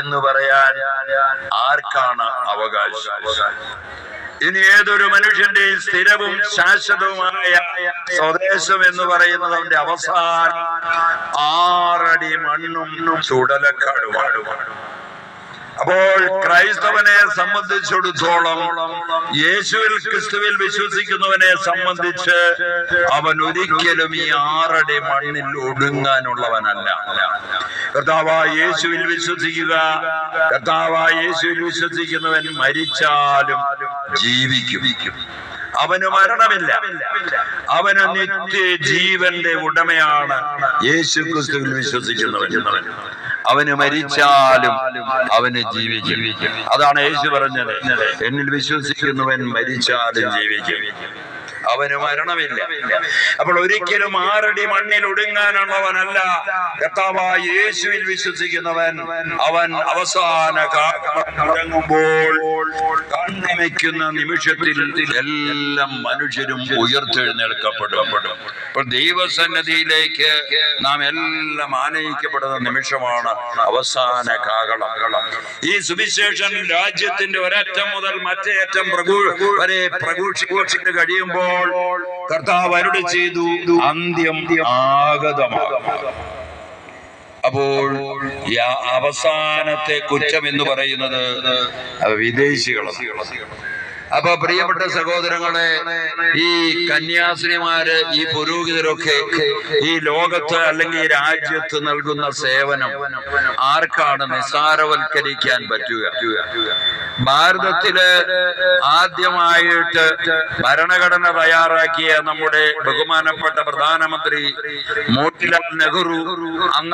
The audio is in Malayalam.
എന്ന് പറയാൻ ആർക്കാണ് അവകാശം? ഇനി ഏതൊരു മനുഷ്യന്റെയും സ്ഥിരവും ശാശ്വതവുമായ സ്വദേശം എന്ന് പറയുന്നത് അവന്റെ അവസാനം 6 അടി മണ്ണും ചുടലക്കാടുമാണ്. അപ്പോൾ ക്രൈസ്തവനെ സംബന്ധിച്ചിടത്തോളം, യേശുവിൽ ക്രിസ്തുവിൽ വിശ്വസിക്കുന്നവനെ സംബന്ധിച്ച് അവൻ ഒരിക്കലും ഈ 6 അടി മണ്ണിൽ ഒടുങ്ങാനുള്ളവനല്ല. കർത്താവായ യേശുവിൽ വിശ്വസിക്കുക. കർത്താവായ യേശുവിൽ വിശ്വസിക്കുന്നവൻ മരിച്ചാലും ജീവിക്കും. അവന് മരണമില്ല. അവന് നിത്യജീവന്റെ ഉടമയാണ് യേശു ക്രിസ്തുവിൽ വിശ്വസിക്കുന്നവൻ. അവന് മരിച്ചാലും അവന് ജീവിക്കും. അതാണ് യേശു പറഞ്ഞത്, എന്നിൽ വിശ്വസിക്കുന്നവൻ മരിച്ചാലും ജീവിക്കും. അവന് മരണമില്ല. അപ്പോൾ ഒരിക്കലും 6 അടി മണ്ണിൽ ഒടുങ്ങാനുള്ളവനല്ല കർത്താവായ യേശുവിൽ വിശ്വസിക്കുന്നവൻ. അവൻ അവസാന കാലമുമ്പോൾ കണ്ണിമയ്ക്കുന്ന നിമിഷത്തിൽ എല്ലാം മനുഷ്യരും ഉയർത്തെഴുന്നേൽക്കപ്പെടും. അപ്പോൾ ദൈവസന്നിധിയിലേക്ക് നാം എല്ലാം ആനയിക്കപ്പെടുന്ന നിമിഷമാണ് അവസാന കാഹളം. ഈ സുവിശേഷൻ രാജ്യത്തിന്റെ ഒരറ്റം മുതൽ മറ്റേ അറ്റം വരെ പ്രഘോഷിച്ചു കഴിയുമ്പോൾ കർത്താവ് അരുളി ചെയ്തു, അന്ത്യം ആഗതമാകും. അപ്പോൾ അവസാനത്തെ കുറ്റം എന്ന് പറയുന്നത് വിദേശികളാണ്. അപ്പൊ പ്രിയപ്പെട്ട സഹോദരങ്ങളെ, ഈ കന്യാസ്ത്രീമാര്, ഈ പുരോഹിതരൊക്കെ ഈ ലോകത്ത് അല്ലെങ്കിൽ ഈ രാജ്യത്ത് നൽകുന്ന സേവനം ആർക്കാണ് നിസ്സാരവൽക്കരിക്കാൻ പറ്റുക? ഭാരതത്തില് ആദ്യമായിട്ട് ഭരണഘടന തയ്യാറാക്കിയ നമ്മുടെ ബഹുമാനപ്പെട്ട പ്രധാനമന്ത്രി മോത്തിലാൽ നെഹ്റു അന്ന്